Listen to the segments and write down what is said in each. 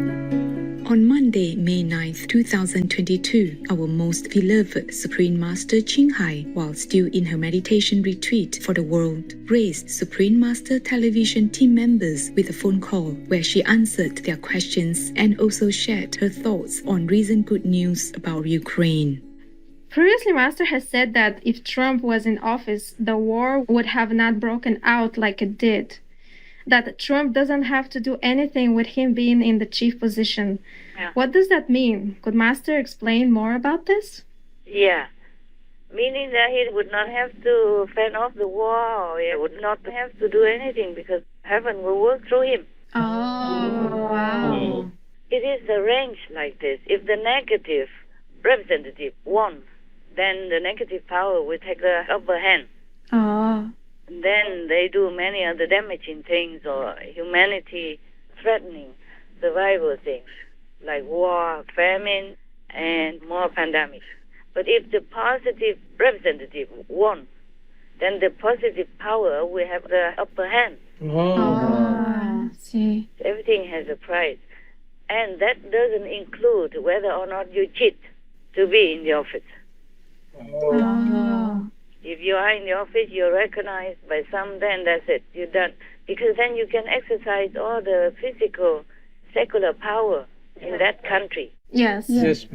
On Monday, May 9th, 2022, our most beloved Supreme Master Ching Hai, while still in her meditation retreat for the world, raised Supreme Master television team members with a phone call where she answered their questions and also shared her thoughts on recent good news about Ukraine. Previously, Master has said that if Trump was in office, the war would have not broken out like it did. That Trump doesn't have to do anything with him being in the chief position. Yeah. What does that mean? Could Master explain more about this? Yeah. Meaning that he would not have to fend off the war, or he would not have to do anything because heaven will work through him. Oh, wow. It is arranged like this. If the negative representative won, then the negative power will take the upper hand. Oh. Then they do many other damaging things or humanity threatening survival things like war, famine, and more pandemics. But if the positive representative won, then the positive power will have the upper hand. Oh, see. Everything has a price. And that doesn't include whether or not you cheat to be in the office. Oh. If you are in the office, you're recognized by some, then that's it. You're done. Because then you can exercise all the physical, secular power in that country. Yes. Yes.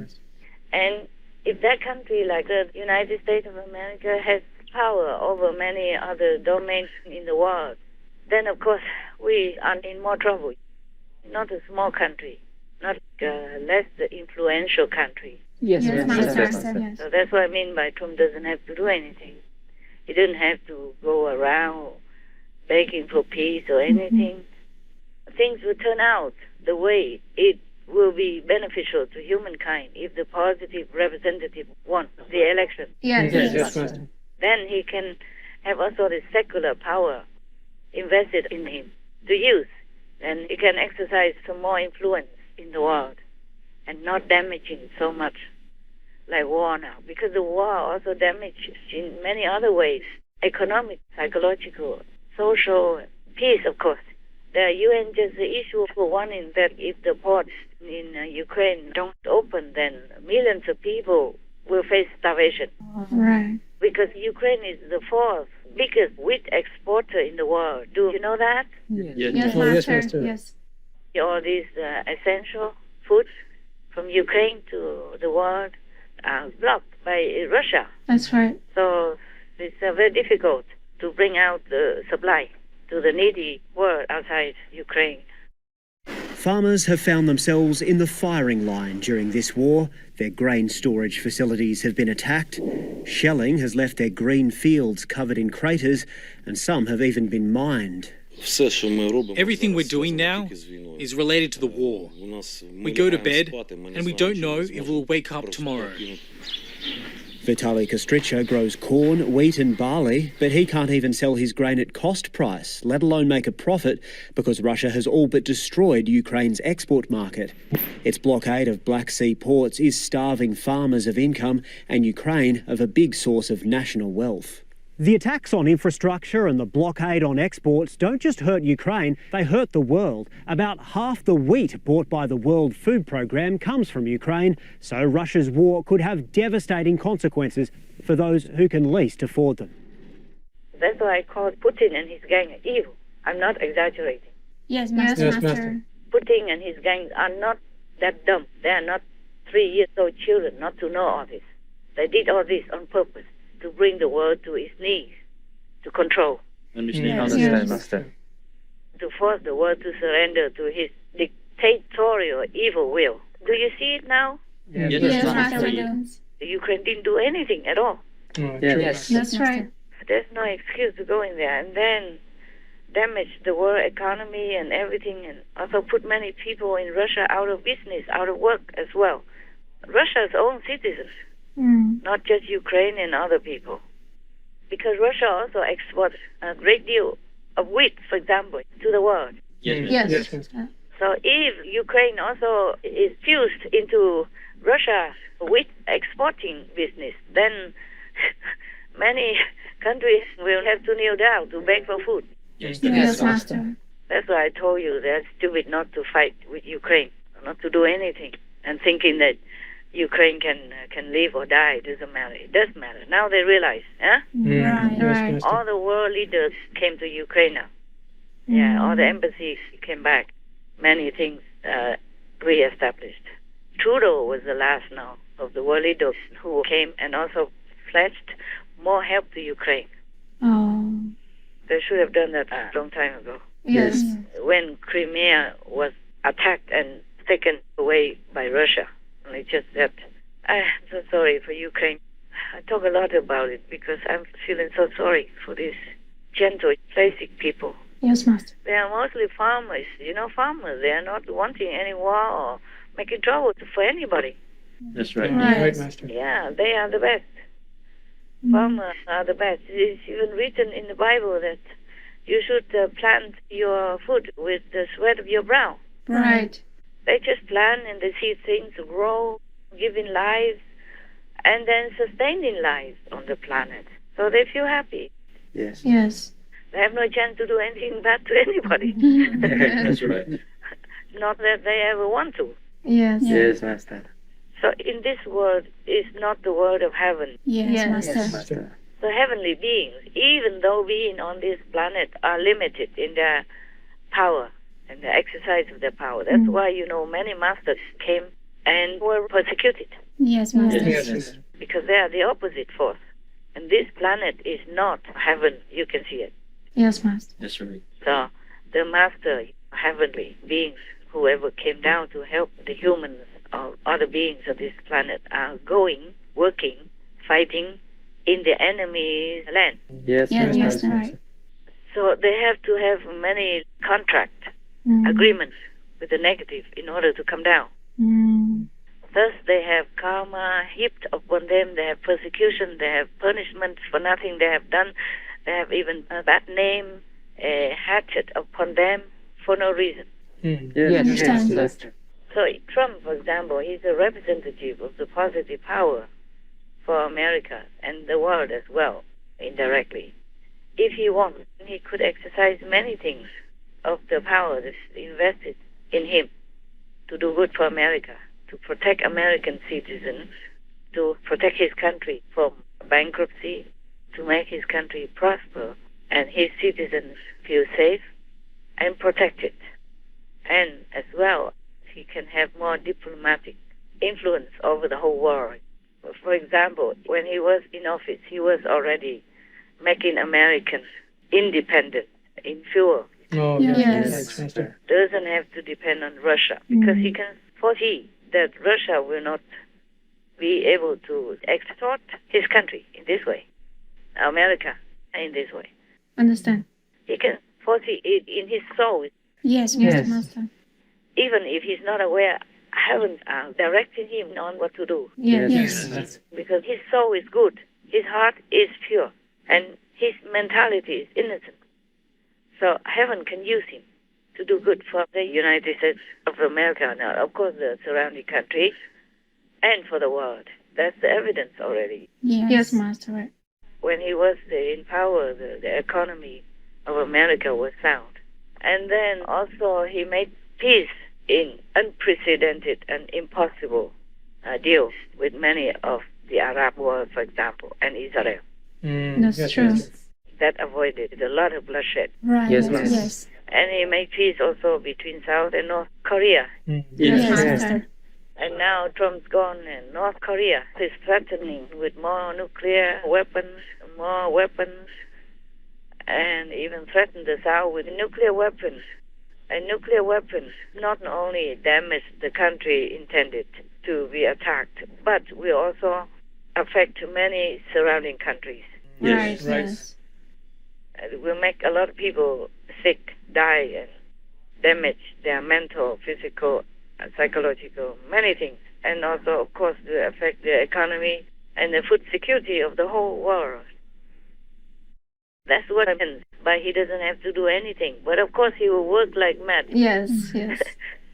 And if that country, like the United States of America, has power over many other domains in the world, then of course we are in more trouble. Not a small country, not a less influential country. Yes, Master. yes. So that's what I mean by Trump doesn't have to do anything. He didn't have to go around begging for peace or anything. Things will turn out the way it will be beneficial to humankind if the positive representative won the election. Yes. Yes, Master. Then he can have also the secular power invested in him to use. And he can exercise some more influence in the world and not damaging so much like war now. Because the war also damages in many other ways. Economic, psychological, social, peace, of course. The UN just issue for warning that if the ports in Ukraine don't open, then millions of people will face starvation. Right. Because Ukraine is the fourth biggest wheat exporter in the world. Do you know that? Yes, Oh, yes, Master. Master. Yes. All these essential foods from Ukraine to the world are blocked by Russia. That's right. So it's very difficult to bring out the supply to the needy world outside Ukraine. Farmers have found themselves in the firing line during this war. Their grain storage facilities have been attacked. Shelling has left their green fields covered in craters, and some have even been mined. Everything we're doing now is related to the war. We go to bed and we don't know if we'll wake up tomorrow. Vitaly Kostricha grows corn, wheat and barley, but he can't even sell his grain at cost price, let alone make a profit, because Russia has all but destroyed Ukraine's export market. Its blockade of Black Sea ports is starving farmers of income and Ukraine of a big source of national wealth. The attacks on infrastructure and the blockade on exports don't just hurt Ukraine, they hurt the world. About half the wheat bought by the World Food Programme comes from Ukraine, so Russia's war could have devastating consequences for those who can least afford them. That's why I call Putin and his gang evil. I'm not exaggerating. Yes, Yes, Master. Master. Putin and his gang are not that dumb. They are not 3-year-old children not to know all this. They did all this on purpose, to bring the world to its knees, to control, Understand, Master. to force the world to surrender to his dictatorial evil will. Do you see it now? Yes, Master. we do. The Ukraine didn't do anything at all. Yes. That's right. There's no excuse to go in there and then damage the world economy and everything, and also put many people in Russia out of business, out of work as well. Russia's own citizens, not just Ukraine and other people. Because Russia also exports a great deal of wheat, for example, to the world. Yes. So if Ukraine also is fused into Russia's wheat exporting business, then many countries will have to kneel down to beg for food. Yes, Master. That's why I told you they're stupid not to fight with Ukraine. to do anything, and thinking that Ukraine can live or die. It doesn't matter. It does matter. Now they realize, huh? Right. All the world leaders came to Ukraine now. Yeah, all the embassies came back. Many things re-established. Trudeau was the last now of the world leaders who came and also pledged more help to Ukraine. Oh. They should have done that a long time ago. Yes. When Crimea was attacked and taken away by Russia. And it's just that I'm so sorry for Ukraine. I talk a lot about it because I'm feeling so sorry for these gentle, basic people. Yes, Master. They are mostly farmers. Farmers. They are not wanting any war or making trouble for anybody. That's right. Right. Master. Yeah, they are the best. Farmers are the best. It's even written in the Bible that you should plant your food with the sweat of your brow. Right. They just plant and they see things grow, giving life, and then sustaining life on the planet. So they feel happy. Yes. Yes. They have no chance to do anything bad to anybody. That's right. Not that they ever want to. Yes. Yes, Master. So in this world is not the world of heaven. Yes, Master. Yes, Master. The heavenly beings, even though beings on this planet are limited in their power and the exercise of their power. That's why, many masters came and were persecuted Yes, Master. Yes. because they are the opposite force. And this planet is not heaven. You can see it. Yes, Master. That's right. So the master, heavenly beings, whoever came down to help the humans or other beings of this planet are going, working, fighting in the enemy's land. Yes, Yes, Master. Master. Right. So they have to have many contract agreements with the negative in order to come down. Thus they have karma heaped upon them, they have persecution, they have punishment for nothing they have done, they have even a bad name hatchet upon them for no reason. Yes, Understand. Master. So Trump, for example, he's a representative of the positive power for America and the world as well, indirectly. If he wants, he could exercise many things of the power that's invested in him to do good for America, to protect American citizens, to protect his country from bankruptcy, to make his country prosper and his citizens feel safe and protected. And as well, he can have more diplomatic influence over the whole world. For example, when he was in office, he was already making Americans independent in fuel. Oh, Yes. Master. Doesn't have to depend on Russia because he can foresee that Russia will not be able to extort his country in this way, America in this way. Understand. He can foresee it in his soul, Yes, Yes. Master. even if he's not aware. I haven't directed him on what to do Yes. because his soul is good, his heart is pure, and his mentality is innocent. So heaven can use him to do good for the United States of America, now, of course, the surrounding countries, and for the world. That's the evidence already. Yes, Master. Right. When he was in power, the economy of America was sound. And then also he made peace in unprecedented and impossible deals with many of the Arab world, for example, and Israel. That's true. That avoided a lot of bloodshed. Right. Yes, Master. Yes. And he made peace also between South and North Korea. Yes, Master. And now Trump's gone and North Korea is threatening with more nuclear weapons, and even threatened the South with nuclear weapons. And nuclear weapons not only damage the country intended to be attacked, but will also affect many surrounding countries. Right. Right. Yes. It will make a lot of people sick, die, and damage their mental, physical, psychological, many things. And also, of course, will affect the economy and the food security of the whole world. That's what happens. But he doesn't have to do anything. But of course, he will work like mad. Yes. Yes.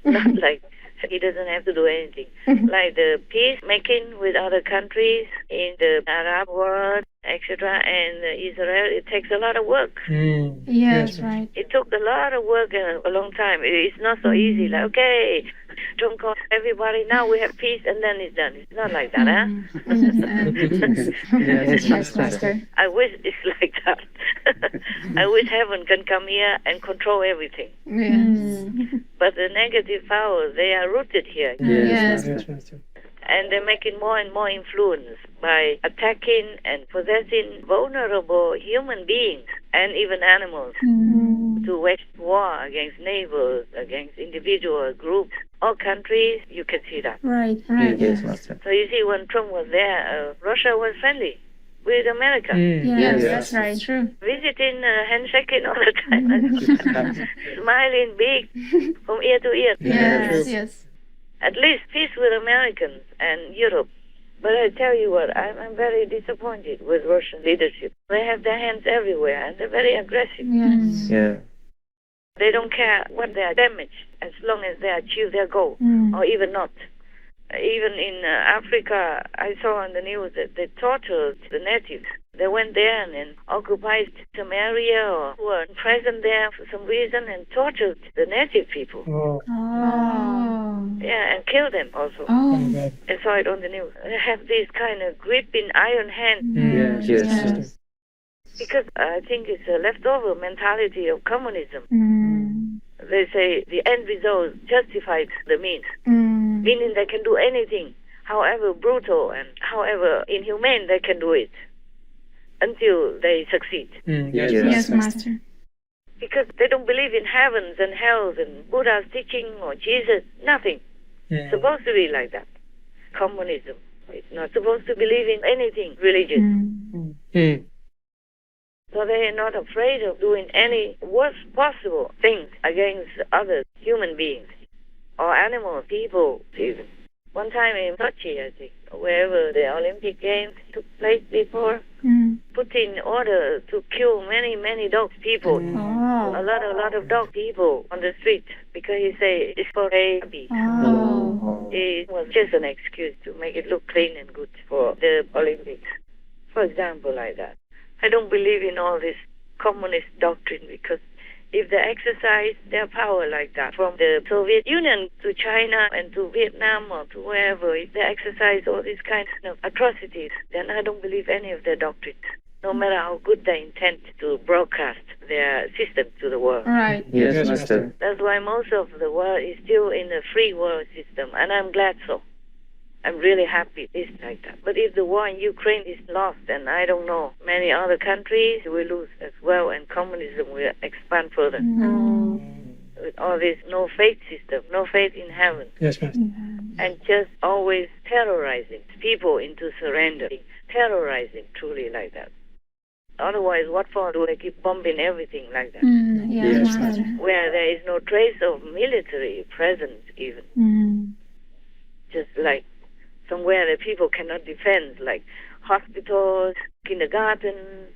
Not like He doesn't have to do anything. Like the peacemaking with other countries in the Arab world, etc., and Israel, it takes a lot of work. Yes, right. It took a lot of work and a long time. It's not so easy. Like, okay, Trump calls everybody, now we have peace, and then it's done. It's not like that, Yes, Master. I wish it's like that. I wish heaven can come here and control everything. Yes. But the negative powers, they are rooted here. Yes. And they're making more and more influence by attacking and possessing vulnerable human beings and even animals to wage war against neighbors, against individual groups or countries. You can see that. Right. Yes, Master. So you see, when Trump was there, Russia was friendly with America. Yes, that's right. True. Visiting, handshaking all the time, smiling big from ear to ear. Yes. At least peace with Americans and Europe. But I tell you what, I'm very disappointed with Russian leadership. They have their hands everywhere and they're very aggressive. Yes. Yeah. They don't care what they are damaged as long as they achieve their goal, or even not. Even in Africa, I saw on the news that they tortured the natives. They went there and occupied some area or were present there for some reason and tortured the native people. Oh. Yeah, and killed them also. Oh. I saw it on the news. They have this kind of gripping iron hand. Yes. Because I think it's a leftover mentality of communism. They say the end result justifies the means, meaning they can do anything, however brutal and however inhumane they can do it, until they succeed. Yes, Master. Because they don't believe in heavens and hells and Buddha's teaching or Jesus, nothing. It's supposed to be like that. Communism. It's not supposed to believe in anything religious. So they are not afraid of doing any worst possible things against other human beings or animals, people even. One time in Sochi, I think, wherever the Olympic Games took place before, put in order to kill many dog people. A lot of dog people on the street because he say it's for rabies. It was just an excuse to make it look clean and good for the Olympics. For example, like that. I don't believe in all this communist doctrine because if they exercise their power like that, from the Soviet Union to China and to Vietnam or to wherever, if they exercise all these kinds of atrocities, then I don't believe any of their doctrines, no matter how good they intend to broadcast their system to the world. Right. Yes, Master. That's why most of the world is still in a free world system, and I'm glad so. I'm really happy it's like that. But if the war in Ukraine is lost, then I don't know, many other countries will lose as well, and communism will expand further. With all this no faith system, no faith in heaven. Yes, Master. And just always terrorizing people into surrendering. Terrorizing, truly like that. Otherwise, what for do they keep bombing everything like that? Yes, Master. Where there is no trace of military presence even. Just like somewhere that people cannot defend, like hospitals, kindergartens,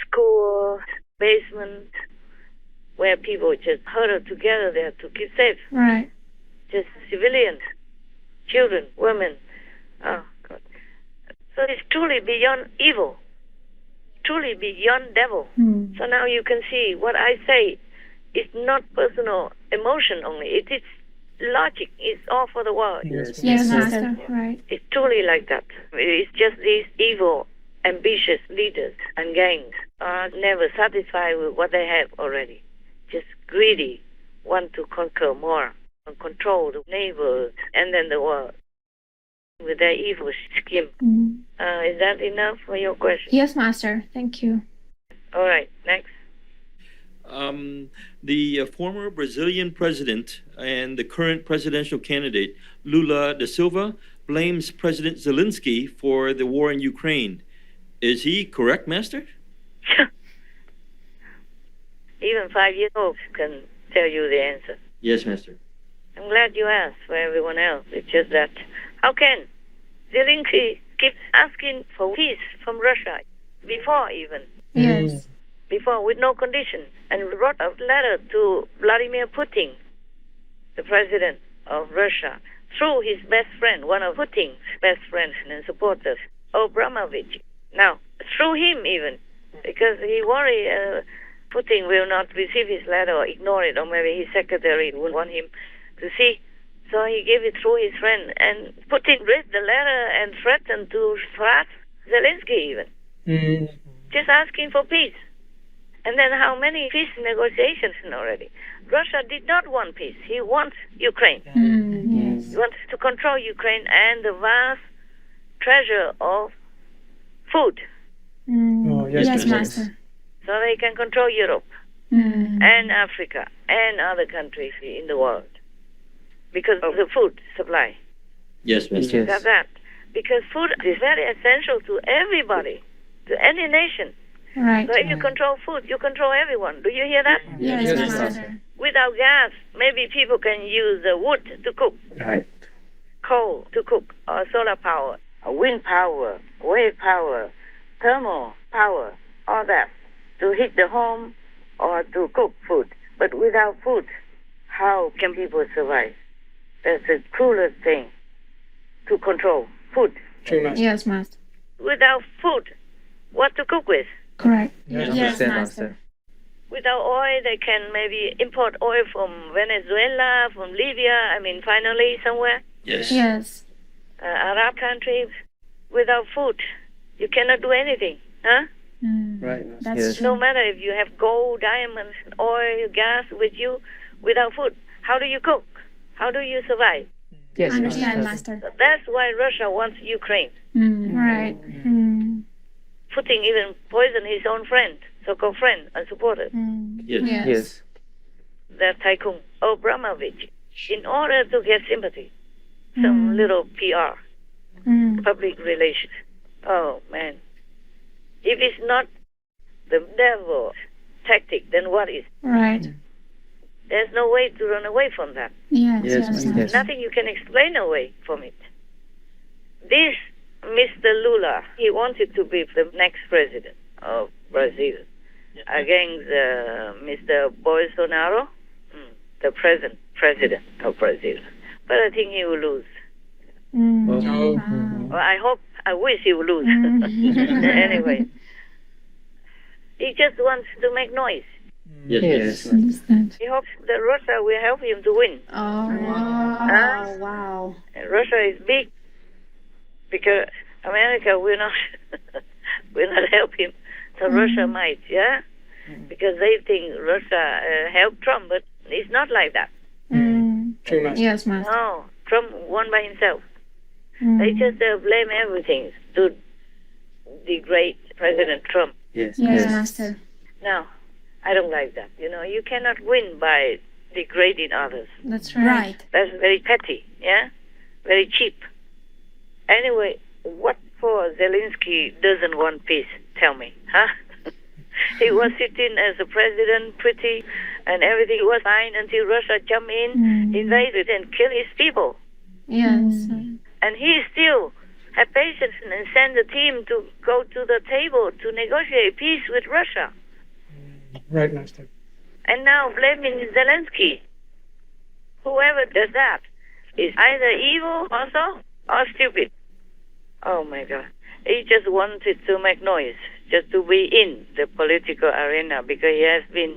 schools, basements, where people just huddle together there to keep safe. Right. Just civilians, children, women. Oh, God. So it's truly beyond evil, truly beyond devil. So now you can see what I say is not personal emotion only. It is logic. It's all for the world. Yes, Master. Right. It's truly like that. It's just these evil, ambitious leaders and gangs are never satisfied with what they have already. Just greedy, want to conquer more and control the neighbors and then the world with their evil scheme. Is that enough for your question? Yes, Master. Thank you. All right, next. The former Brazilian president and the current presidential candidate, Lula da Silva, blames President Zelensky for the war in Ukraine. Is he correct, Master? Even 5-year-olds can tell you the answer. Yes, Master. I'm glad you asked for everyone else. It's just that, how can Zelensky keep asking for peace from Russia before even? Yes. Before, with no condition, and wrote a letter to Vladimir Putin, the president, of Russia through his best friend, one of Putin's best friends and supporters, Abramovich. Now, through him even, because he worried Putin will not receive his letter or ignore it, or maybe his secretary wouldn't want him to see. So he gave it through his friend, and Putin read the letter and threatened to thrash Zelensky even, just asking for peace. And then how many peace negotiations already? Russia did not want peace. He wants Ukraine. Yes. He wants to control Ukraine and the vast treasure of food. Yes, Master. So they can control Europe and Africa and other countries in the world because of the food supply. Yes, Master. Yes. That's that. Because food is very essential to everybody, to any nation. Right. So if you control food, you control everyone. Do you hear that? Yes, Master. Without gas, maybe people can use wood to cook, Right. coal to cook, or solar power, or wind power, wave power, thermal power, all that, to heat the home or to cook food. But without food, how can people survive? That's the cruelest thing to control, food. Yes, Master. Without food, what to cook with? Correct. Yes, Yes, Master. Master. Without oil, they can maybe import oil from Venezuela, from Libya, finally somewhere, Yes. Yes. Arab countries. Without food, you cannot do anything, huh? Right. That's Yes. true. No matter if you have gold, diamonds, oil, gas with you, without food, how do you cook? How do you survive? Yes, Understand, Master. Master. So that's why Russia wants Ukraine. Right. Putin even poisoned his own friend, so-called friend and supporter, Yes. Yes. that tycoon Abramovich, in order to get sympathy, some little PR, public relations. Oh, man. If it's not the devil's tactic, then what is? Right. There's no way to run away from that. Yes. Yes, Yes. Master. Nothing you can explain away from it. This Mr. Lula, he wanted to be the next president of Brazil against Mr. Bolsonaro, the present president of Brazil. But I think he will lose. Well, I wish he would lose. Anyway, he just wants to make noise. Yes. Yes. Understand. He hopes that Russia will help him to win. Oh, Huh? wow. And Russia is big because America will not will not help him. So Russia might, yeah, because they think Russia helped Trump, but it's not like that. Yes, Master. No, Trump won by himself. They just blame everything to degrade President Trump. Yes. Yes, Master. No, I don't like that. You cannot win by degrading others. That's right. That's very petty, yeah? Very cheap. Anyway, what for Zelensky doesn't want peace? Tell me, huh? He was sitting as a president, pretty, and everything was fine until Russia jumped in, invaded, and killed his people. Yes. And he still had patience and sent a team to go to the table to negotiate peace with Russia. Right, Master. And now blaming Zelensky. Whoever does that is either evil also or stupid. Oh my God. He just wanted to make noise, just to be in the political arena because he has been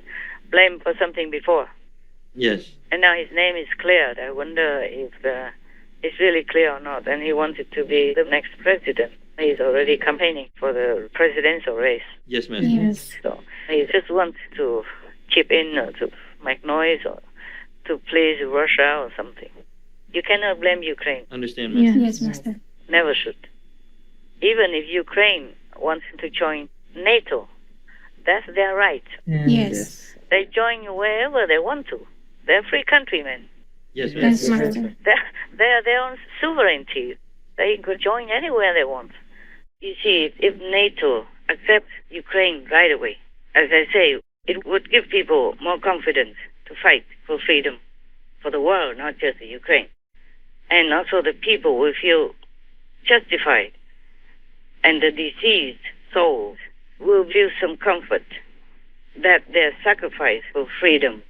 blamed for something before. Yes. And now his name is cleared. I wonder if it's really clear or not. And he wanted to be the next president. He's already campaigning for the presidential race. Yes, Master. Yes. So he just wants to chip in or to make noise or to please Russia or something. You cannot blame Ukraine. Understand, Master. Yes, Master. Never should. Even if Ukraine wants to join NATO, that's their right. Yes. They join wherever they want to. They're free countrymen. Yes, Yes, Master. Master. They're their own sovereignty. They could join anywhere they want. You see, if NATO accepts Ukraine right away, as I say, it would give people more confidence to fight for freedom for the world, not just Ukraine. And also the people will feel justified. And the deceased souls will feel some comfort that their sacrifice for freedom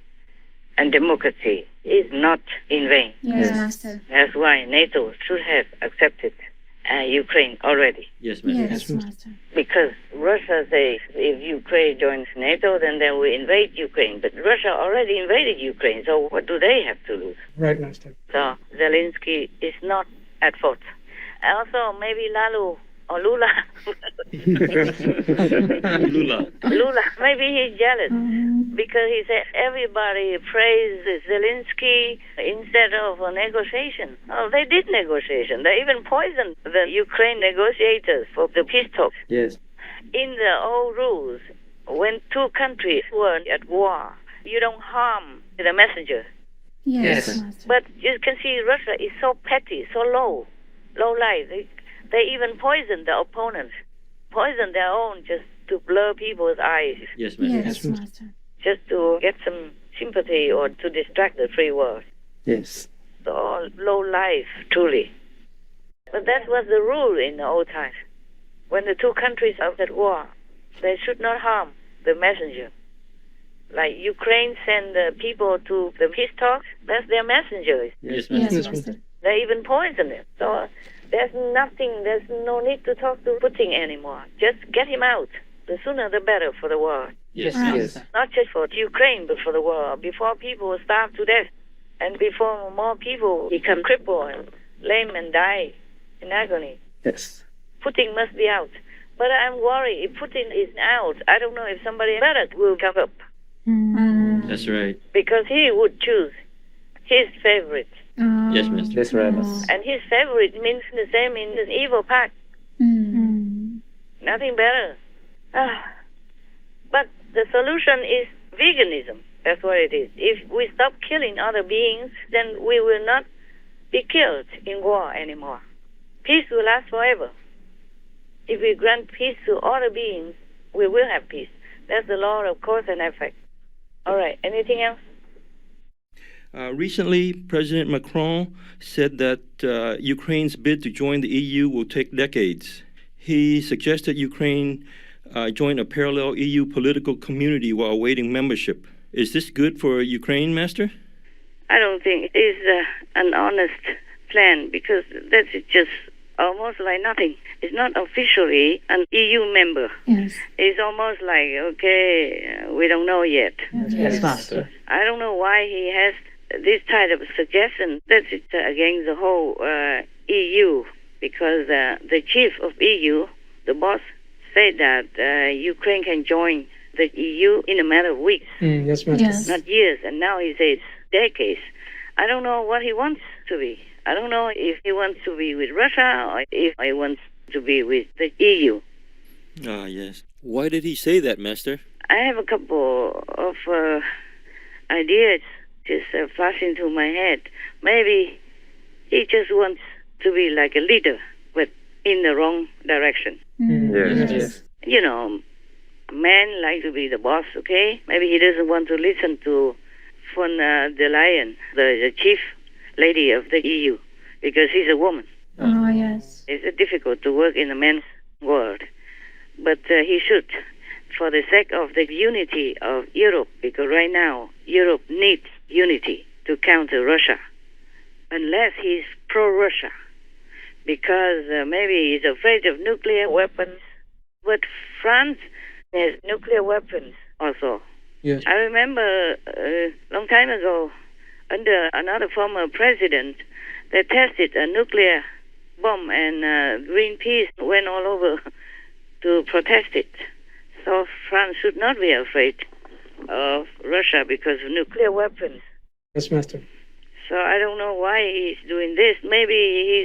and democracy is not in vain. Yes, Master. That's why NATO should have accepted Ukraine already. Yes, Master. Yes, Master. Because Russia says if Ukraine joins NATO, then they will invade Ukraine. But Russia already invaded Ukraine, so what do they have to lose? Right, Master. So Zelensky is not at fault. Also, maybe Lalu or Lula. Lula, maybe he's jealous because he said everybody praised Zelensky instead of a negotiation. Oh, they did negotiation. They even poisoned the Ukraine negotiators for the peace talks. Yes. In the old rules, when two countries were at war, you don't harm the messenger. Yes, Yes. Master. But you can see Russia is so petty, so low life. They even poison the opponents, poison their own just to blur people's eyes, Yes, Master. Yes, Master. just to get some sympathy or to distract the free world. Yes. So low life, truly. But that was the rule in the old times. When the two countries are at war, they should not harm the messenger. Like Ukraine send the people to the peace talks, that's their messengers. Yes, Yes, Master. Master. They even poison him. So there's no need to talk to Putin anymore. Just get him out. The sooner the better for the world. Yes, Right. Yes. Not just for Ukraine, but for the world. Before people starve to death, and before more people become crippled and lame and die in agony. Yes. Putin must be out. But I'm worried if Putin is out, I don't know if somebody better will come up. That's right. Because he would choose his favorite. Yes, Master. That's right, Master. And his favorite means the same in the evil part. Nothing better. But the solution is veganism. That's what it is. If we stop killing other beings, then we will not be killed in war anymore. Peace will last forever. If we grant peace to other beings, we will have peace. That's the law of cause and effect. All right. Anything else? Recently, President Macron said that Ukraine's bid to join the EU will take decades. He suggested Ukraine join a parallel EU political community while awaiting membership. Is this good for Ukraine, Master? I don't think it is an honest plan because that's just almost like nothing. It's not officially an EU member. Yes. It's almost like, okay, we don't know yet. Yes, Master. I don't know why he has this type of suggestion. That's against the whole EU because the chief of EU, the boss, said that Ukraine can join the EU in a matter of weeks, Yes, Master. Yes. not years. And now he says decades. I don't know what he wants to be. I don't know if he wants to be with Russia or if he wants to be with the EU. Ah, yes. Why did he say that, Master? I have a couple of ideas just flashing through my head. Maybe he just wants to be like a leader, but in the wrong direction. Yes. Yes. You know, a man likes to be the boss, okay? Maybe he doesn't want to listen to von der Leyen, the chief lady of the EU, because she's a woman. Oh, yes. It's difficult to work in a man's world. But he should, for the sake of the unity of Europe, because right now Europe needs unity to counter Russia, unless he's pro-Russia, because maybe he's afraid of nuclear weapons. But France has nuclear weapons also. Yes. I remember a long time ago, under another former president, they tested a nuclear bomb, and Greenpeace went all over to protest it. So France should not be afraid of Russia because of nuclear weapons. Yes, Master. So I don't know why he's doing this. Maybe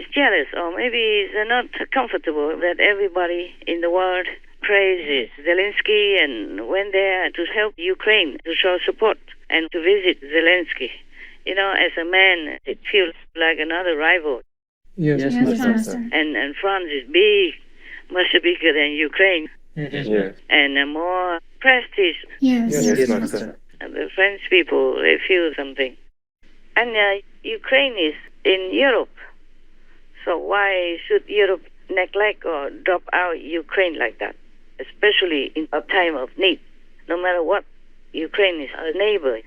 he's jealous, or maybe he's not comfortable that everybody in the world praises Zelensky and went there to help Ukraine, to show support and to visit Zelensky. You know, as a man, it feels like another rival. Yes, Yes, Yes, Master. Master. And France is big, much bigger than Ukraine, Yes. and more prestige. Yes. Yes, Yes, Master. And the French people, they feel something. And Ukraine is in Europe. So why should Europe neglect or drop out Ukraine like that? Especially in a time of need. No matter what, Ukraine is a neighbor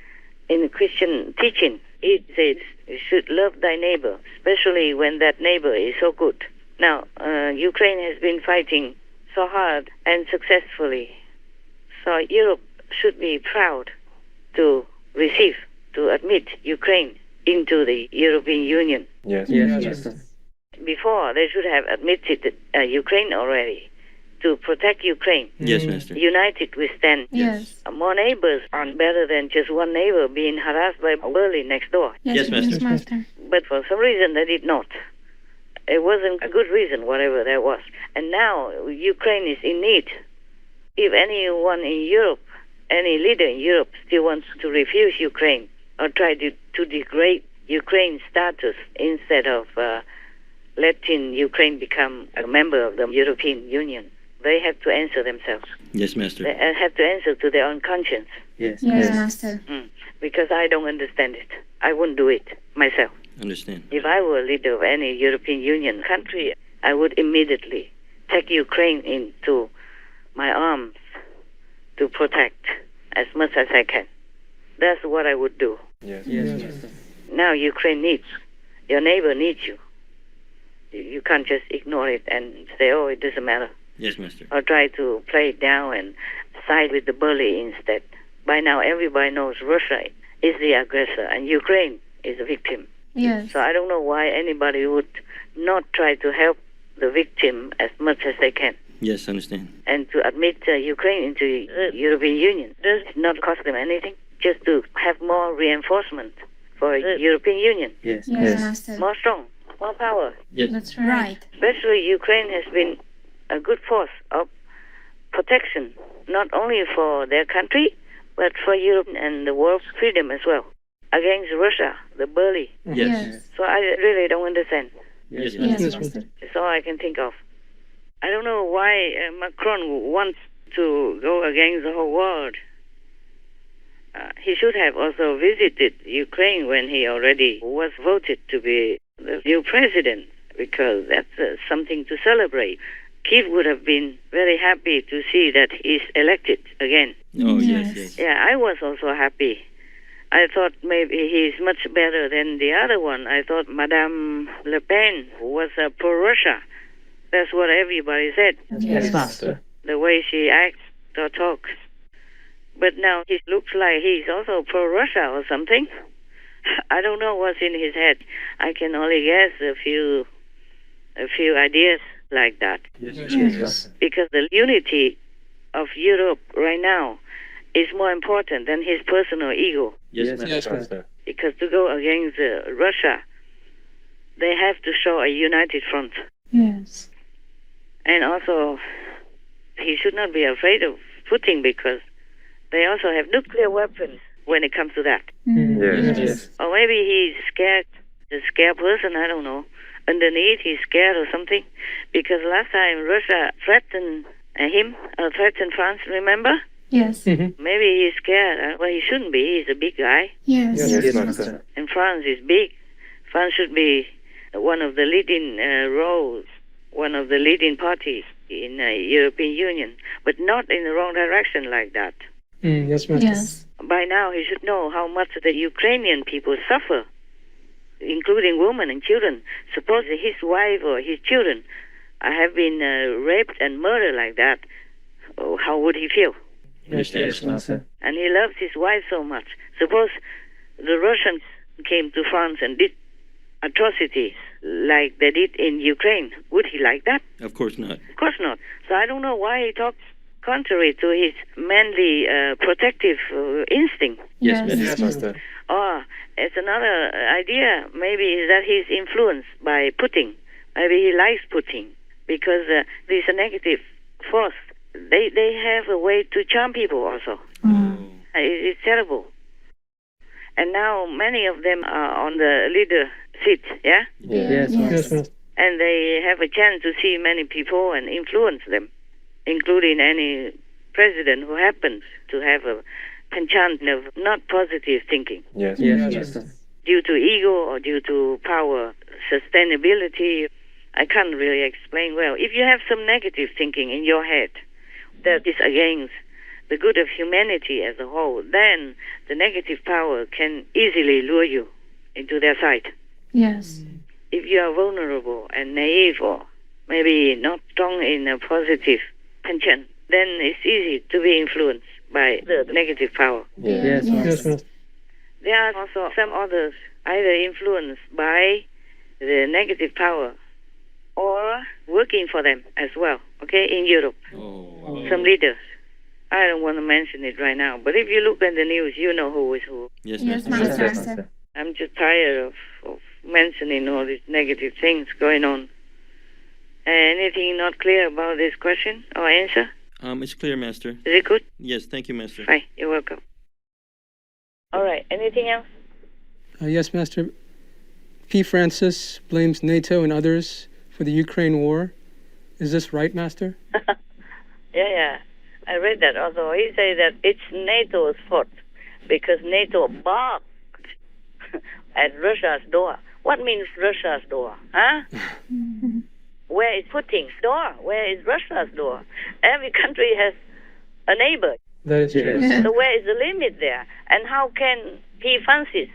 in the Christian teaching. It says you should love thy neighbor, especially when that neighbor is so good. Now, Ukraine has been fighting so hard and successfully. So Europe should be proud to admit Ukraine into the European Union. Yes. Before, they should have admitted Ukraine already to protect Ukraine. Yes, Master. United we stand. Yes. More neighbors aren't better than just one neighbor being harassed by a bully next door. Yes, Master. Yes, Master. But for some reason, they did not. It wasn't a good reason, whatever that was. And now Ukraine is in need. If anyone in Europe, any leader in Europe still wants to refuse Ukraine or try to degrade Ukraine's status instead of letting Ukraine become a member of the European Union, they have to answer themselves. Yes, Master. They have to answer to their own conscience. Yes. Yes, Master. Because I don't understand it. I wouldn't do it myself. Understand. If I were leader of any European Union country, I would immediately take Ukraine into my arms to protect as much as I can. That's what I would do. Yes. Now Ukraine needs, your neighbor needs you. You can't just ignore it and say, oh, it doesn't matter. Yes, Master. Or try to play it down and side with the bully instead. By now, everybody knows Russia is the aggressor and Ukraine is the victim. Yes. So I don't know why anybody would not try to help the victim as much as they can. Yes, understand. And to admit Ukraine into the European Union does not cost them anything, just to have more reinforcement for the European Union. Yes. Yes, Master. More strong, more power. Yes. That's right. Especially Ukraine has been a good force of protection, not only for their country, but for Europe and the world's freedom as well, against Russia, the bully. Yes. So I really don't understand. Yes, Yes, Master. Master. That's all I can think of. I don't know why Macron wants to go against the whole world. He should have also visited Ukraine when he already was voted to be the new president, because that's something to celebrate. Kiev would have been very happy to see that he's elected again. Oh, yes. Yeah, I was also happy. I thought maybe he's much better than the other one. I thought Madame Le Pen was pro-Russia. That's what everybody said, Yes, Master. the way she acts or talks. But now it looks like he's also pro-Russia or something. I don't know what's in his head. I can only guess a few ideas like that. Yes. Because the unity of Europe right now is more important than his personal ego. Yes, Yes, Master. Master. Because to go against Russia, they have to show a united front. Yes. And also, he should not be afraid of Putin, because they also have nuclear weapons when it comes to that. Yes. Or maybe he's scared, a scared person, I don't know. Underneath, he's scared or something. Because last time Russia threatened him, or threatened France, remember? Yes. Maybe he's scared. Well, he shouldn't be. He's a big guy. Yes. Yes, Master. And France is big. France should be one of the leading roles, one of the leading parties in the European Union, but not in the wrong direction like that. Yes, Master. Yes. By now, he should know how much the Ukrainian people suffer, including women and children. Suppose his wife or his children have been raped and murdered like that, how would he feel? Yes, Master. And he loves his wife so much. Suppose the Russians came to France and did atrocities like they did in Ukraine. Would he like that? Of course not. Of course not. So I don't know why he talks contrary to his manly protective instinct. Yes, Yes. Yes, Master. Or it's another idea. Maybe is that he's influenced by Putin. Maybe he likes Putin because there's a negative force. They have a way to charm people also. It's terrible. And now many of them are on the leader seat, yeah? Yes, Yes, Master. Master. And they have a chance to see many people and influence them, including any president who happens to have a penchant of not positive thinking Yes, Master. due to ego or due to power, sustainability. I can't really explain well. If you have some negative thinking in your head that is against the good of humanity as a whole, then the negative power can easily lure you into their side. Yes. If you are vulnerable and naive or maybe not strong in a positive penchant, then it's easy to be influenced by the negative power. Yes, Yes, Master. Master. There are also some others either influenced by the negative power or working for them as well, okay, in Europe. Some leaders. I don't want to mention it right now, but if you look at the news, you know who is who. Yes, Yes, Master. Yes, Master. Master. I'm just tired of mentioning all these negative things going on. Anything not clear about this question or answer? It's clear, Master. Is it good? Yes, thank you, Master. Fine, you're welcome. All right, anything else? Yes, Master. P. Francis blames NATO and others for the Ukraine war. Is this right, Master? Yeah. I read that also. He said that it's NATO's fault because NATO barked at Russia's door. What means Russia's door? Huh? Where is Putin's door? Where is Russia's door? Every country has a neighbor. That is true. Yes. So where is the limit there? And how can P. Francis,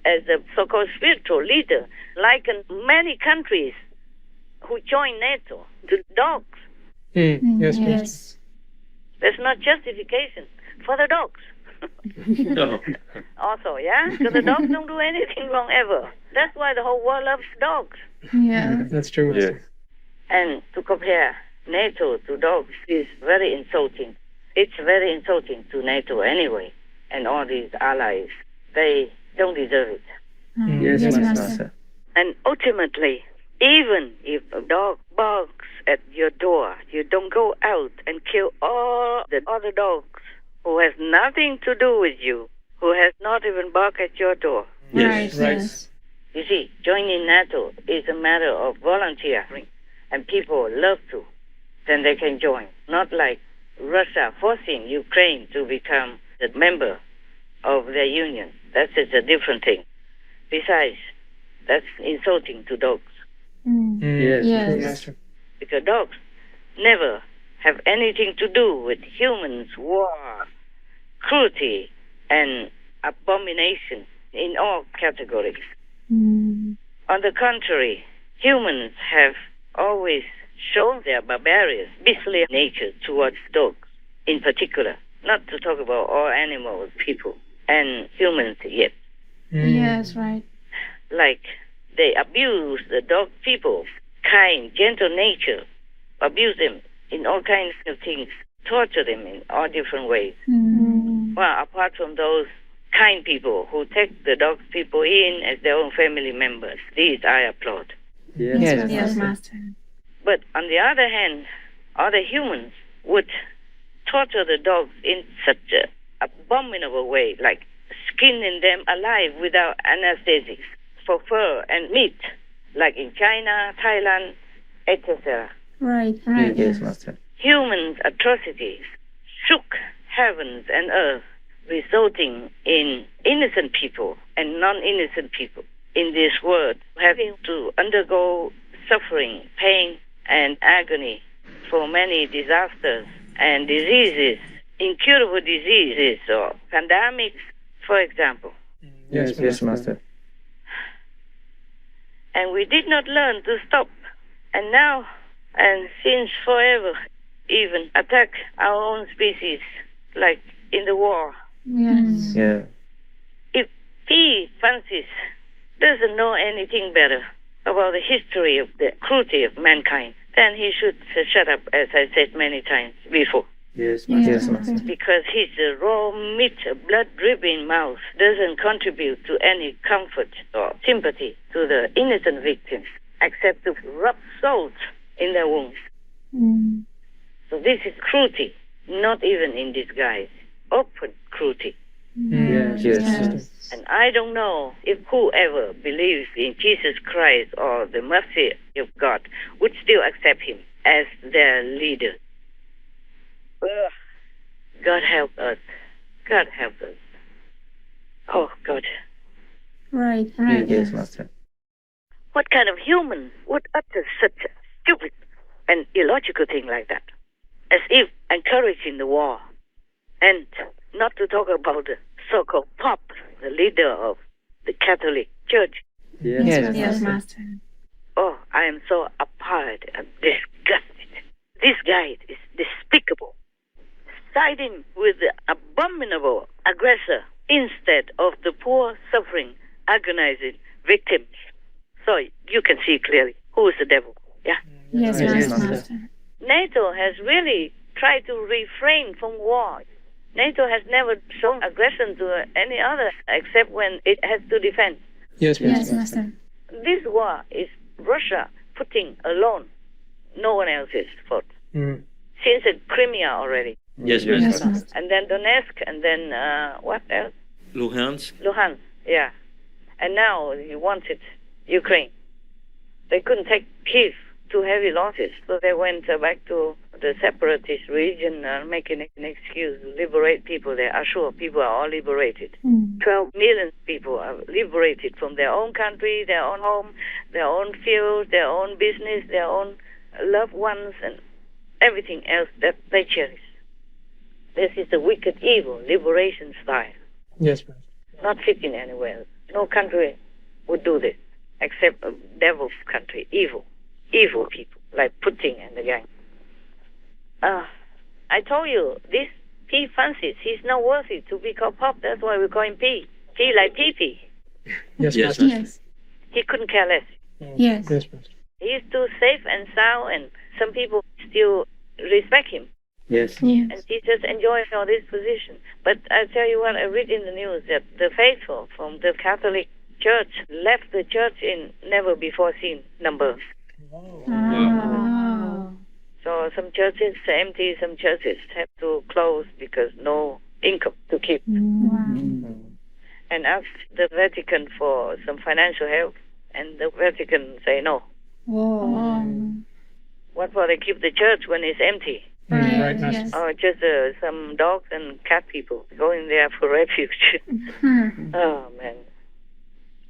as a so-called spiritual leader, liken many countries who join NATO to dogs? Yes, Master. Yes. There's no justification for the dogs. No. Also, yeah? Because the dogs don't do anything wrong ever. That's why the whole world loves dogs. Yeah. That's true, Yes. Master. And to compare NATO to dogs is very insulting. It's very insulting to NATO anyway, and all these allies. They don't deserve it. Yes, Yes, Master. Master. And ultimately, even if a dog barks at your door, you don't go out and kill all the other dogs who has nothing to do with you, who has not even barked at your door. Yes. Right. Yes. You see, joining NATO is a matter of volunteering, and people love to, then they can join. Not like Russia forcing Ukraine to become a member of their union. That's just a different thing. Besides, that's insulting to dogs, Yes. Yes. True, Master. because dogs never have anything to do with humans' war, cruelty, and abomination in all categories. On the contrary, humans have always shown their barbarous, beastly nature towards dogs, in particular, not to talk about all animals, people, and humans yet. Yes, right. Like they abuse the dog people's kind, gentle nature, abuse them in all kinds of things, torture them in all different ways. Well, apart from those kind people who take the dog people in as their own family members, these I applaud. Yes, Yes, Master. Master. But on the other hand, other humans would torture the dogs in such an abominable way, like skinning them alive without anesthetics for fur and meat, like in China, Thailand, etc. Right. Right. Yes, Master. Human atrocities shook heavens and earth, resulting in innocent people and non-innocent people in this world having to undergo suffering, pain, and agony for many disasters and diseases, incurable diseases or pandemics, for example. Yes, Master. And we did not learn to stop. And now, and since forever, even attack our own species, like in the war. Yes. Yeah. If P. Francis doesn't know anything better about the history of the cruelty of mankind, then he should shut up, as I said many times before. Yes, Master. Yes, Yes, Master. Because his raw meat, blood-dripping mouth doesn't contribute to any comfort or sympathy to the innocent victims, except to rub salt in their wounds. So this is cruelty, not even in disguise, open cruelty. Yes, Yes. And I don't know if whoever believes in Jesus Christ or the mercy of God would still accept him as their leader. Ugh. God help us. God help us. Oh, God. Right. Right. Yes, Master. What kind of human would utter such a stupid and illogical thing like that? As if encouraging the war. And not to talk about the so-called Pope, the leader of the Catholic Church. Yes, Master. Oh, I am so appalled and disgusted. This guy is despicable, siding with the abominable aggressor instead of the poor, suffering, agonizing victims. So you can see clearly who is the devil. Yeah. Yes, Master. NATO has really tried to refrain from war. NATO has never shown aggression to any other except when it has to defend. Yes, Yes, Master. Master. This war is Russia putting alone. No one else's fault. Mm. Since Crimea already. Yes, Yes, Master. Master. And then Donetsk, and then what else? Luhansk. Luhansk, yeah. And now he wanted Ukraine. They couldn't take Kiev, too heavy losses, so they went back to the separatist region, making an excuse to liberate people there. I'm sure people are all liberated. 12 million people are liberated from their own country, their own home, their own field, their own business, their own loved ones, and everything else that they cherish. This is the wicked, evil liberation style, Yes, Master. not fitting anywhere. No country would do this, except a devil's country, evil people, like Putin and the gang. I told you, this P. Francis, he's not worthy to be called Pope. That's why we call him P. P like Pee-pee. Yes, Yes, Master. Yes. He couldn't care less. Yes. Yes, Master. He's too safe and sound, and some people still respect him. Yes. And he just enjoys all this position. But I tell you what, I read in the news that the faithful from the Catholic Church left the church in never-before-seen numbers. Oh. So some churches are empty, some churches have to close because no income to keep. And asked the Vatican for some financial help, and the Vatican say no. Whoa. What for they keep the church when it's empty? Right, Master. Yes. Or just some dogs and cat people going there for refuge. Oh, man.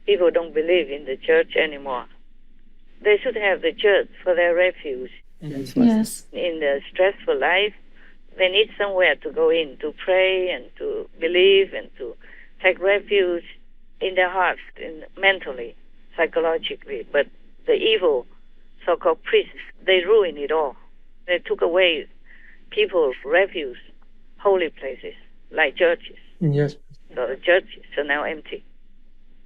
People don't believe in the church anymore. They should have the church for their refuge. Yes. In their stressful life, they need somewhere to go in, to pray and to believe and to take refuge in their hearts, mentally, psychologically. But the evil so-called priests, they ruined it all. They took away people's refuge, holy places, like churches. Yes. So the churches are now empty.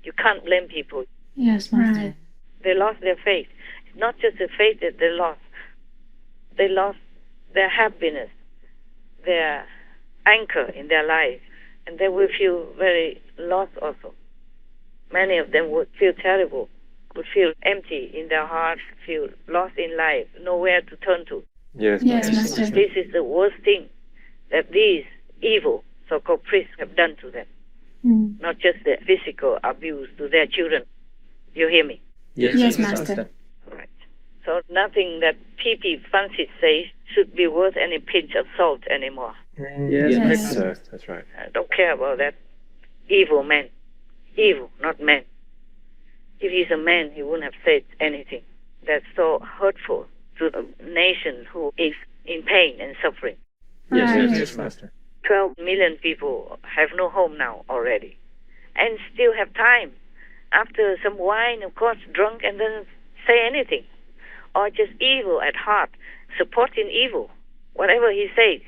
You can't blame people. Yes, Master. They lost their faith. It's not just the faith that they lost. They lost their happiness, their anchor in their life, and they will feel very lost also. Many of them would feel terrible, would feel empty in their hearts, feel lost in life, nowhere to turn to. Yes, Yes, Master. This is the worst thing that these evil so-called priests have done to them. Not just the physical abuse to their children. You hear me? Yes, Master. Right. So nothing that P.P. Francis says should be worth any pinch of salt anymore. Yes, Yes. Master. That's right. I don't care about that evil man. Evil, not man. If he's a man, he wouldn't have said anything that's so hurtful to the nation who is in pain and suffering. Yes, Master. 12 million people have no home now already, and still have time after some wine, of course, drunk, and doesn't say anything, or just evil at heart, supporting evil. Whatever he says,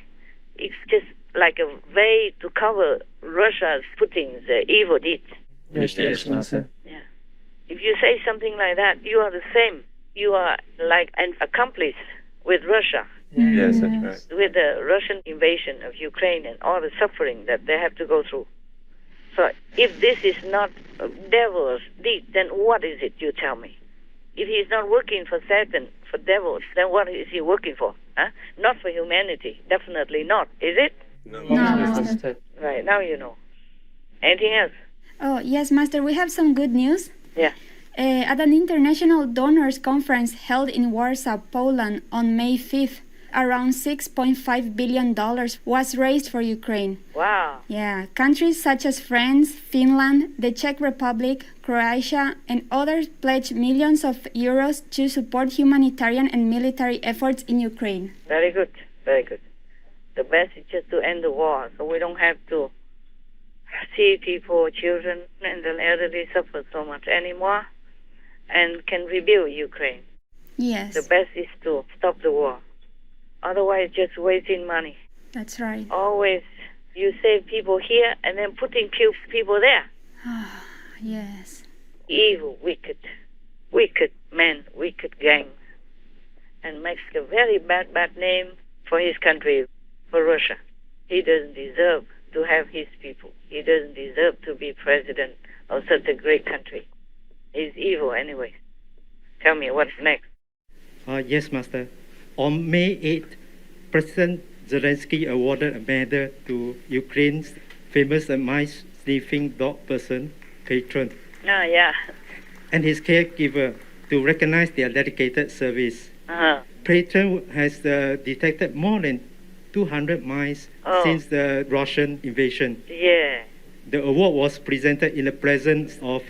it's just like a way to cover Russia's Putin's evil deeds. Yes, Master. Yeah. If you say something like that, you are the same. You are like an accomplice with Russia, Yes, that's right. with the Russian invasion of Ukraine and all the suffering that they have to go through. So if this is not a devil's deed, then what is it, you tell me? If he's not working for Satan, for devils, then what is he working for? Huh? Not for humanity. Definitely not. Is it? No, Master. Right, now you know. Anything else? Oh, yes, Master, we have some good news. Yeah. At an international donors conference held in Warsaw, Poland on May 5th, around $6.5 billion was raised for Ukraine. Wow. Yeah, countries such as France, Finland, the Czech Republic, Croatia, and others pledged millions of euros to support humanitarian and military efforts in Ukraine. Very good. Very good. The best is just to end the war, so we don't have to see people, children, and the elderly suffer so much anymore and can rebuild Ukraine. Yes. The best is to stop the war. Otherwise, just wasting money. That's right. Always you save people here and then kill people there. Yes. Evil, wicked men, wicked gangs. And makes a very bad name for his country, for Russia. He doesn't deserve to have his people. He doesn't deserve to be president of such a great country. He's evil anyway. Tell me, what's next? Yes, Master. On May 8th, President Zelensky awarded a medal to Ukraine's famous mice-sniffing dog person, Patron, Oh, yeah. and his caregiver to recognize their dedicated service. Patron has detected more than 200 mice since the Russian invasion. Yeah. The award was presented in the presence of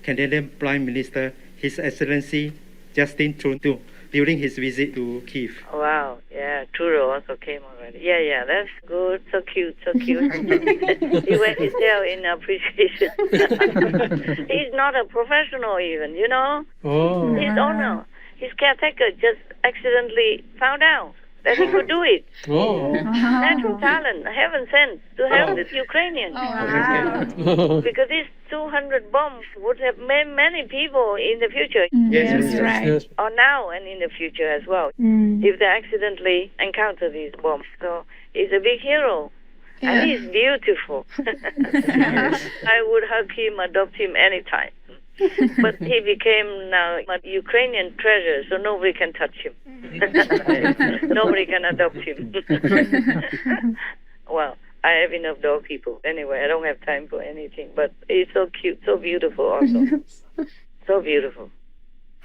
Canadian Prime Minister, His Excellency Justin Trudeau, during his visit to Kyiv. Wow, yeah, Trudeau also came already. Yeah, that's good. So cute. He went his tail in appreciation. He's not a professional even, you know? Oh. His owner, his caretaker just accidentally found out that he could do it. Oh. Natural talent, heaven sent to help the Ukrainians. Because these 200 bombs would have made many people in the future. Yes, right. Yes. Or now and in the future as well, if they accidentally encounter these bombs. So he's a big hero. And he's beautiful. I would hug him, adopt him anytime. But he became now a Ukrainian treasure, so nobody can touch him. Nobody can adopt him. Well, I have enough dog people. Anyway, I don't have time for anything. But he's so cute, so beautiful also. So beautiful.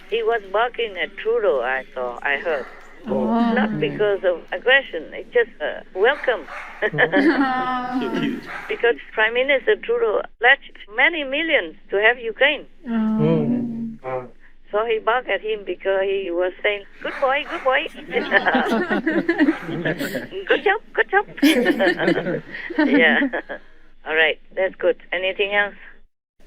He was barking at Trudeau, I heard. Not because of aggression, it's just welcome. So cute. Because Prime Minister Trudeau pledged many millions to have Ukraine. So he barked at him because he was saying, good boy. Good job. Yeah. All right, that's good. Anything else?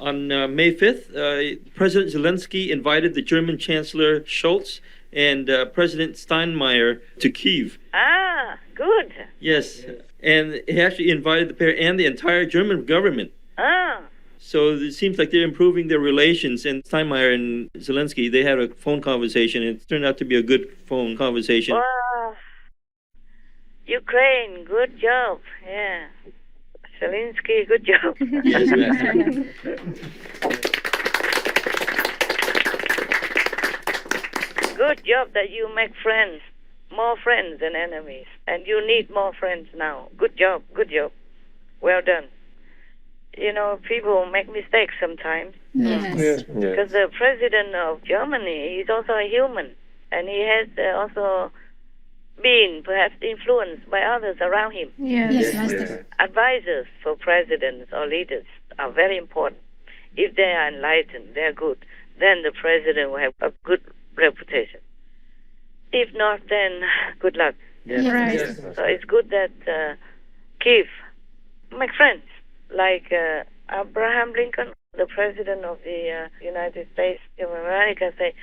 On May 5th, President Zelensky invited the German Chancellor Scholz and President Steinmeier to Kyiv. Ah, good. Yes, and he actually invited the pair and the entire German government. Ah. So it seems like they're improving their relations. And Steinmeier and Zelensky, they had a phone conversation, and it turned out to be a good phone conversation. Wow. Ukraine, good job. Yeah. Zelensky, good job. Yes, Master. Good job that you make friends, more friends than enemies. And you need more friends now. Good job. Well done. You know, people make mistakes sometimes. Yes. Because the president of Germany is also a human. And he has also been perhaps influenced by others around him. Yes, Master. Advisors for presidents or leaders are very important. If they are enlightened, they're good, then the president will have a good reputation. If not, then good luck. Yes. Right. So it's good that Kyiv make friends, like Abraham Lincoln, the president of the United States of America, say,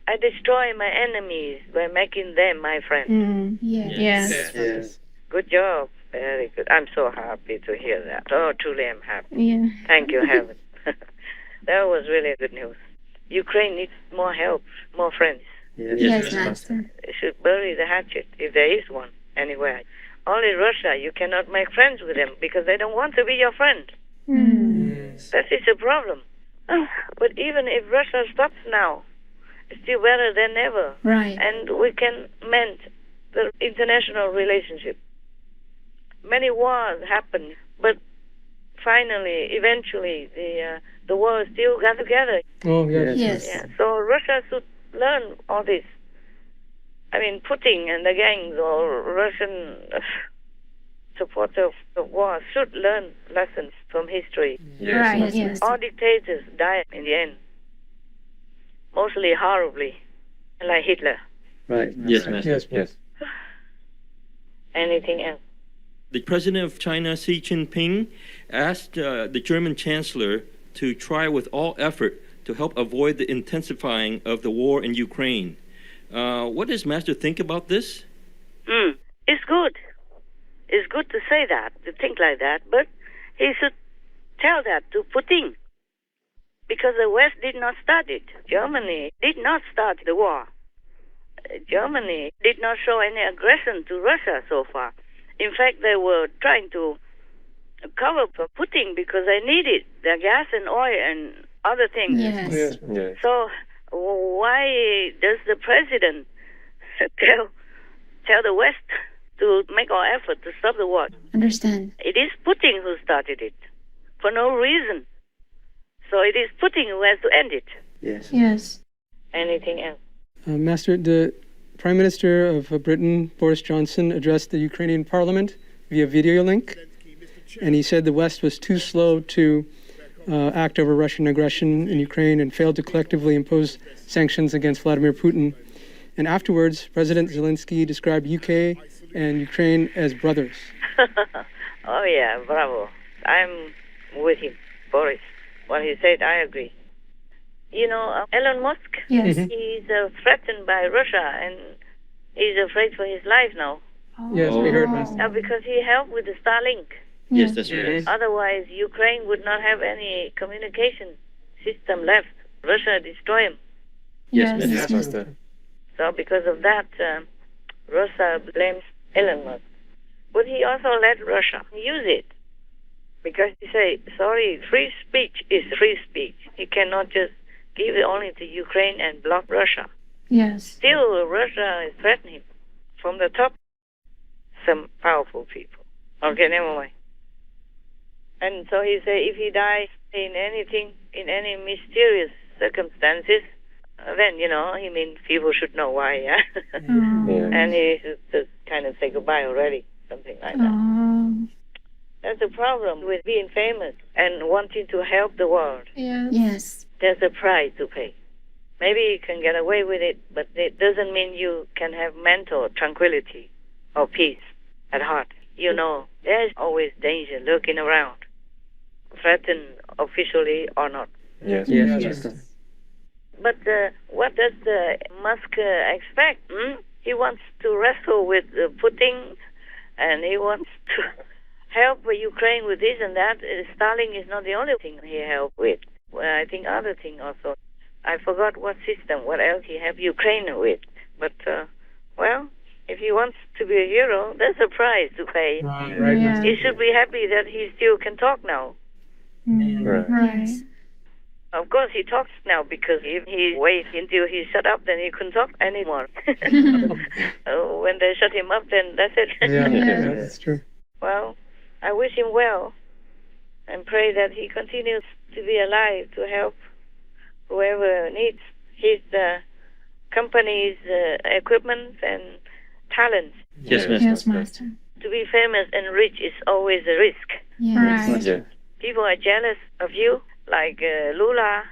I destroy my enemies by making them my friends. Yes. Good job. Very good. I'm so happy to hear that. Oh, truly I'm happy. Yeah. Thank you, heaven. That was really good news. Ukraine needs more help, more friends. Yes, Master. They should bury the hatchet, if there is one, anywhere. Only Russia, you cannot make friends with them because they don't want to be your friend. That is a problem. But even if Russia stops now, it's still better than ever. Right. And we can mend the international relationship. Many wars happen, but finally, eventually, the world still got together. Oh, yes. Yeah. So Russia should learn all this. I mean, Putin and the gangs or Russian supporters of war should learn lessons from history. Right. Yes. All dictators die in the end, mostly horribly, like Hitler. Right. Yes, Master. Yes. Anything else? The president of China, Xi Jinping, asked the German chancellor to try with all effort to help avoid the intensifying of the war in Ukraine. What does Master think about this? It's good. It's good to say that, to think like that, but he should tell that to Putin. Because the West did not start it. Germany did not start the war. Germany did not show any aggression to Russia so far. In fact, they were trying to cover for Putin because they needed their gas and oil and other things. Yes. Yes. So why does the president tell the West to make all effort to stop the war? Understand. It is Putin who started it for no reason. So it is Putin who has to end it. Yes. Yes. Anything else? Master, the Prime Minister of Britain, Boris Johnson, addressed the Ukrainian Parliament via video link, and he said the West was too slow to act over Russian aggression in Ukraine and failed to collectively impose sanctions against Vladimir Putin. And afterwards, President Zelensky described UK and Ukraine as brothers. Oh, yeah, bravo. I'm with him, Boris. What he said, I agree. You know, Elon Musk, Yes. he's threatened by Russia and he's afraid for his life now. Yes, we heard, Master. Because he helped with the Starlink. Yes, that's right. Otherwise, Ukraine would not have any communication system left. Russia destroyed him. Yes, Yes. Master. So because of that, Russia blames Elon Musk. But he also let Russia use it. Because he say, sorry, free speech is free speech. He cannot just give it only to Ukraine and block Russia. Yes. Still, Russia is threatening him from the top. Some powerful people. Okay, never mind. And so he say, if he dies in anything, in any mysterious circumstances, then, you know, he means people should know why, yeah? And he should just kind of say goodbye already, something like that. That's the problem with being famous and wanting to help the world. Yes. There's a price to pay. Maybe you can get away with it, but it doesn't mean you can have mental tranquility or peace at heart. You know, there's always danger lurking around, threatened officially or not. Yes. But what does Musk expect? He wants to wrestle with Putin, and he wants to help Ukraine with this and that. Starlink is not the only thing he helped with. Well, I think other thing also. I forgot what system, what else he helped Ukraine with. But, well, if he wants to be a hero, that's a price to pay. Right. He should be happy that he still can talk now. Right. Of course, he talks now because if he waits until he's shut up, then he couldn't talk anymore. When they shut him up, then that's it. That's true. Well, I wish him well and pray that he continues to be alive to help whoever needs his company's equipment and talents. Yes, Master. Yes, Master. To be famous and rich is always a risk. Right. Yeah. People are jealous of you, like Lula.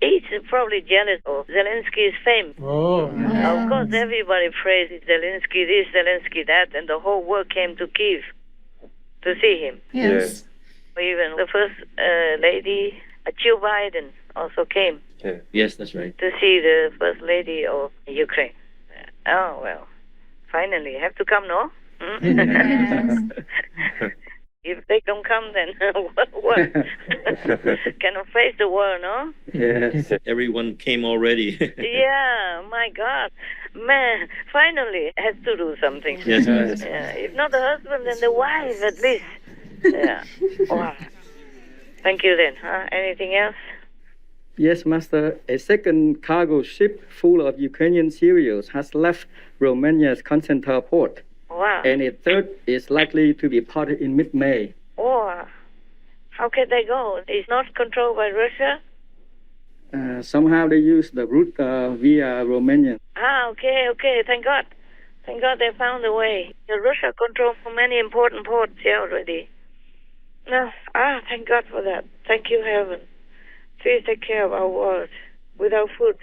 He's probably jealous of Zelensky's fame. Of course, everybody praises Zelensky this, Zelensky that, and the whole world came to Kiev to see him. Yes. Even the first lady, Joe Biden, also came Yes, that's right. to see the first lady of Ukraine. Oh, well, finally, have to come, no? If they don't come, then what? Cannot face the world, no? Yes. Everyone came already. Yeah, my God. Man, finally has to do something. Yes, Master. Yeah, if not the husband, then the wife at least. Yeah. Wow. Thank you then. Anything else? Yes, Master. A second cargo ship full of Ukrainian cereals has left Romania's Constanța port. Wow. And a third is likely to be parted in mid-May. Oh, how can they go? It's not controlled by Russia? Somehow they use the route via Romania. Okay. Thank God. Thank God they found a way. Russia controls many important ports here already. No. Thank God for that. Thank you, heaven. Please take care of our world. Without food,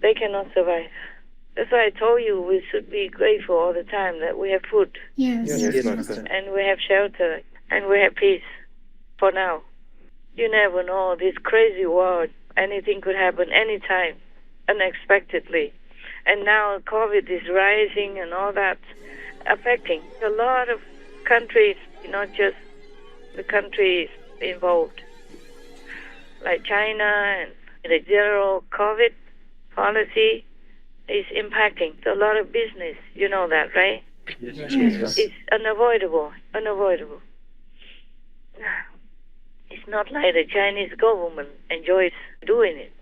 they cannot survive. That's why I told you we should be grateful all the time that we have food. Yes. Yes, Master. And we have shelter. And we have peace. For now. You never know. This crazy world, anything could happen anytime. Unexpectedly. And now COVID is rising and all that. Affecting a lot of countries. Not just the countries involved. Like China and the zero COVID policy is impacting a lot of business. You know that, right? Yes. It's unavoidable. It's not like the Chinese government enjoys doing it.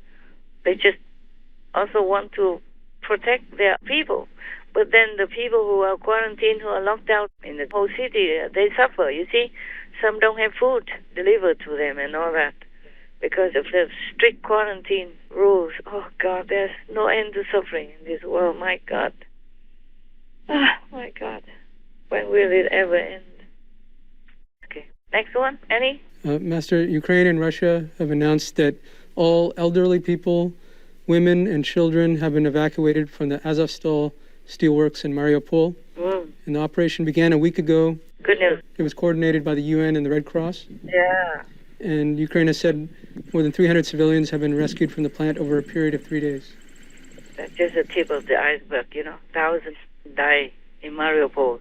They just also want to protect their people. But then the people who are quarantined, who are locked out in the whole city, they suffer, you see. Some don't have food delivered to them and all that. Because of the strict quarantine rules. Oh, God, there's no end to suffering in this world. My God. My God. When will it ever end? Okay. Next one. Any? Master, Ukraine and Russia have announced that all elderly people, women and children have been evacuated from the Azovstal steelworks in Mariupol. And the operation began a week ago. Good news. It was coordinated by the UN and the Red Cross. Yeah. And Ukraine has said more than 300 civilians have been rescued from the plant over a period of 3 days. That's just the tip of the iceberg, Thousands die in Mariupol.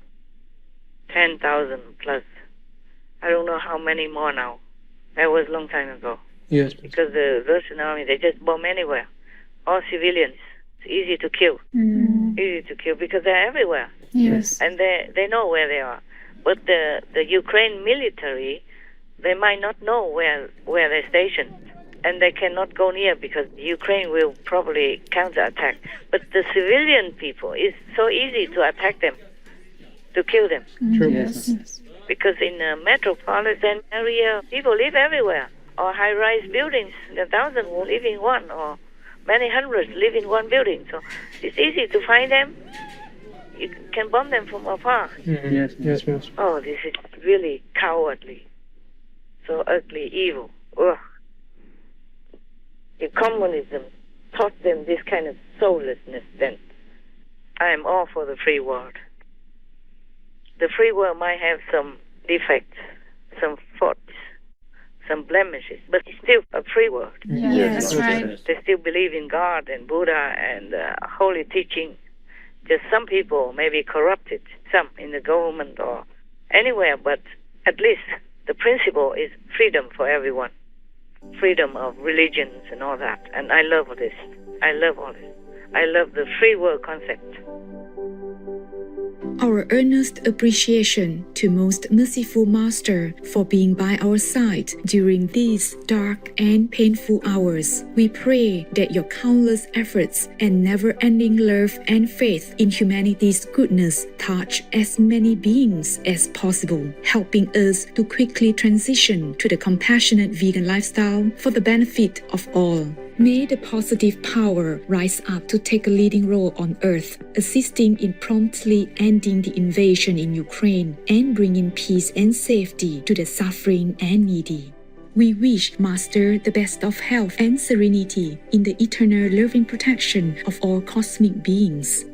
10,000 plus. I don't know how many more now. That was a long time ago. Yes. Because the Russian army, they just bomb anywhere. All civilians. It's easy to kill. Easy to kill because they're everywhere. Yes. And they know where they are. But the Ukraine military, they might not know where they're stationed. And they cannot go near because Ukraine will probably counterattack. But the civilian people, it's so easy to attack them, to kill them. True. Yes. Because in a metropolitan area, people live everywhere. Or high-rise buildings, 1,000 will live in one, or many hundreds live in one building. So it's easy to find them. You can bomb them from afar. Yes. Oh, this is really cowardly. So ugly, evil. Ugh. If communism taught them this kind of soullessness, then I am all for the free world. The free world might have some defects, some faults, some blemishes, but it's still a free world. Yes, right. They still believe in God and Buddha and holy teaching. Just some people may be corrupted, some in the government or anywhere, but at least the principle is freedom for everyone. Freedom of religions and all that. And I love this. I love all this. I love the free world concept. Our earnest appreciation to Most Merciful Master for being by our side during these dark and painful hours. We pray that your countless efforts and never-ending love and faith in humanity's goodness touch as many beings as possible, helping us to quickly transition to the compassionate vegan lifestyle for the benefit of all. May the positive power rise up to take a leading role on Earth, assisting in promptly ending the invasion in Ukraine and bringing peace and safety to the suffering and needy. We wish Master the best of health and serenity in the eternal loving protection of all cosmic beings.